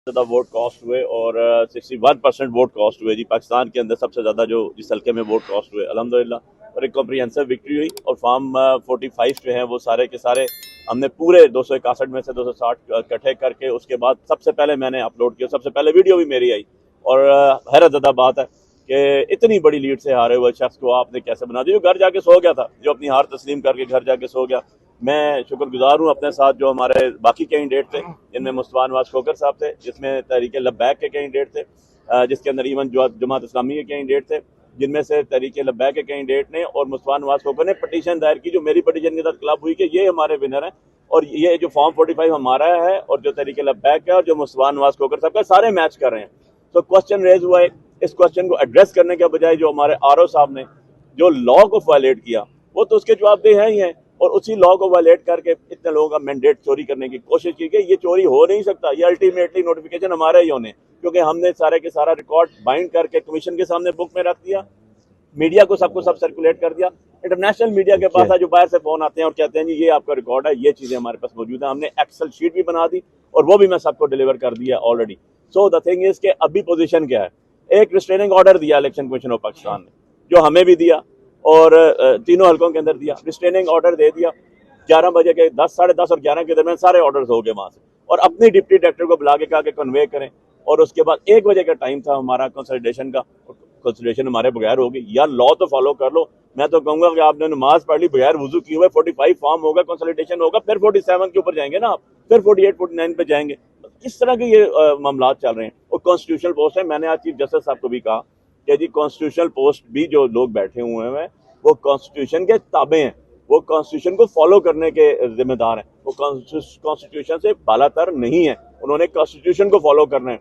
ज़्यादा vote cast हुए और 61% वोट कास्ट हुए जी। पाकिस्तान के अंदर सबसे ज़्यादा जो जिस हल्के में वोट कास्ट हुए अल्हम्दुलिल्लाह, और एक कॉम्प्रिहेंसिव विक्ट्री हुई। और फॉर्म 45 जो हैं वो सारे के सारे हमने पूरे 261 में से 260 इकट्ठे करके उसके बाद सबसे पहले मैंने अपलोड किया, सबसे पहले वीडियो भी मेरी आई। और हैरत ज़दा बात है कि इतनी बड़ी लीड से हारे हुए शख्स को आपने कैसे बना दिया, जो घर जाके सो गया था, जो अपनी हार तस्लीम करके घर जाके सो गया। मैं शुक्रगुजार हूँ अपने साथ जो हमारे बाकी कैंडिडेट थे, जिनमें मुस्तफा नवाज खोकर साहब थे, जिसमें तहरीक लब्बैक के कैंडिडेट थे, जिसके अंदर इवन जमात इस्लामी के कैंडिडेट थे, जिनमें से तहरीक लब्बैक के कैंडिडेट ने और मुस्तफा नवाज खोकर ने पटिशन दायर की, जो मेरी पटिशन के साथ क्लब हुई कि ये हमारे विनर हैं और ये जो फॉर्म 45 हमारा है और जो तहरीक लब्बैक है और जो मुस्तफा नवाज खोकर साहब का, सारे मैच कर रहे हैं। तो क्वेश्चन रेज हुआ है, इस क्वेश्चन को एड्रेस करने के बजाय जो हमारे आरओ साहब ने जो लॉ को वायलेट किया, वो तो उसके जवाबदेह हैं ही हैं, और उसी लॉ को वायलेट करके इतने लोगों का मैंडेट चोरी करने की कोशिश की गई। ये चोरी हो नहीं सकता, ये अल्टीमेटली नोटिफिकेशन हमारे ही होने, क्योंकि हमने सारे के सारा रिकॉर्ड बाइंड करके कमीशन के सामने बुक में रख दिया, मीडिया को सबको सब सर्कुलेट कर दिया। इंटरनेशनल मीडिया के पास जो बाहर से फोन आते हैं और कहते हैं जी ये आपका रिकॉर्ड है, ये चीजें हमारे पास मौजूद है, हमने एक्सेल शीट भी बना दी और वो भी मैं सबको डिलीवर कर दिया already. So the thing is के अभी पोजीशन क्या है, एक रिस्ट्रेनिंग ऑर्डर दिया इलेक्शन कमीशन ऑफ पाकिस्तान ने, जो हमें भी दिया और तीनों हल्कों के अंदर दिया। रिस्ट्रेनिंग ऑर्डर दे दिया 11 बजे के 10, साढ़े 10 और 11 के दरमियान सारे ऑर्डर्स हो गए वहां से, और अपनी डिप्टी डायरेक्टर को बुला के कहा कि कन्वे करें। और उसके बाद 1 बजे का टाइम था हमारा कंसल्टेशन का, कंसल्टेशन हमारे बगैर होगी। यार लॉ तो फॉलो कर लो। मैं तो कहूंगा कि आपने नमाज पढ़ ली बगैर वजू किए हुए, 45 फॉर्म होगा, कंसल्टेशन होगा, फिर 47 के ऊपर जाएंगे ना आप, फिर 48 49 पे जाएंगे। इस तरह के ये मामला चल रहे हैं। और कॉन्स्टिट्यूशनल पोस्ट है, मैंने आज चीफ जस्टिस साहब को भी कहा कि जी कॉन्स्टिट्यूशनल पोस्ट भी जो लोग बैठे हुए हैं वो कॉन्स्टिट्यूशन के ताबे हैं, वो कॉन्स्टिट्यूशन को फॉलो करने के जिम्मेदार हैं, वो कॉन्स्टिट्यूशन से बालातर नहीं है, उन्होंने कॉन्स्टिट्यूशन को फॉलो करना है।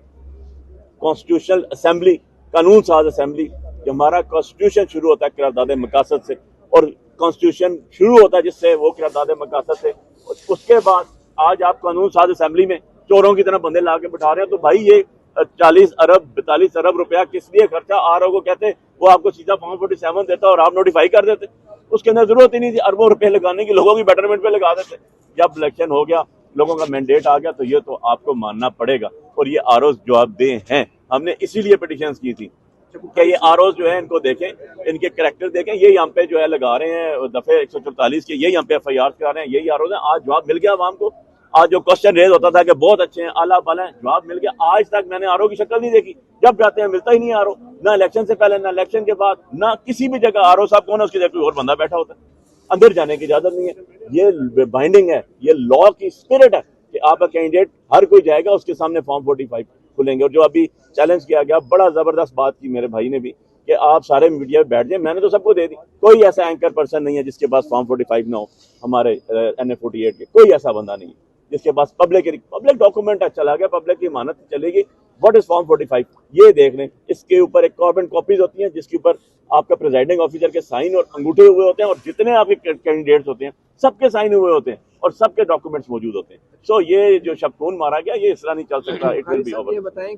कॉन्स्टिट्यूशनल असेंबली, कानून साज असेंबली, हमारा कॉन्स्टिट्यूशन शुरू होता है करारदाद मकासद से, और कॉन्स्टिट्यूशन शुरू होता है जिससे वो करारदाद मकासद से। उसके बाद आज आप कानून साज असेंबली में चोरों की तरह बंदे ला के बिठा रहे हैं। तो भाई ये 40 अरब 42 अरब रुपया किस लिए खर्चा आ रहा हो कहते, वो आपको सीधा फॉर्म 47 देता और आप नोटिफाई कर देते, उसके अंदर जरूरत ही नहीं थी अरबों रुपए लगाने की, लोगों की बेटरमेंट पे लगा देते। जब इलेक्शन हो गया, लोगों का मैंडेट आ गया, तो ये तो आपको मानना पड़ेगा, और ये आरओ जवाबदेह हैं। हमने इसीलिए पिटिशन की थी कि ये आरओ जो है इनको देखें, इनके करैक्टर देखें। ये यहाँ पे जो है लगा रहे हैं दफे 144 के, ये यहाँ पे FIR करा रहे हैं, यही आरओ है। आज जवाब मिल गया आवाम को। आज जो क्वेश्चन रेज होता था कि बहुत अच्छे हैं, आला बाला है, जवाब मिल गया। आज तक मैंने आरओ की शक्ल नहीं देखी, जब जाते हैं मिलता ही नहीं आरओ, ना इलेक्शन से पहले, ना इलेक्शन के बाद, ना किसी भी जगह। आरओ साहब कौन है, उसकी जगह कोई और बंदा बैठा होता है, अंदर जाने की इजाजत नहीं है। ये बाइंडिंग है, ये लॉ की स्पिरिट है कि आपका कैंडिडेट हर कोई जाएगा, उसके सामने फॉर्म 45 खुलेंगे। और जो अभी चैलेंज किया गया, बड़ा जबरदस्त बात की मेरे भाई ने भी कि आप सारे मीडिया में बैठ जाए, मैंने तो सबको दे दी। कोई ऐसा एंकर पर्सन नहीं है जिसके पास फॉर्म 45 ना हो, हमारे NA-48 के कोई ऐसा बंदा नहीं है जिसके पास पब्लिक डॉक्यूमेंट है, चला गया, पब्लिक की इमानत चलेगी। व्हाट इज फॉर्म 45, ये देख लें। इसके ऊपर एक कार्बन कॉपीज होती हैं जिसके ऊपर आपका प्रेजाइडिंग ऑफिसर के साइन और अंगूठे हुए होते हैं, और जितने आपके कैंडिडेट्स होते हैं सबके साइन हुए होते हैं और सबके डॉक्यूमेंट्स मौजूद होते हैं। सो ये जो शबखून मारा गया, ये इस तरह नहीं चल सकता। It will be over. ये बताएं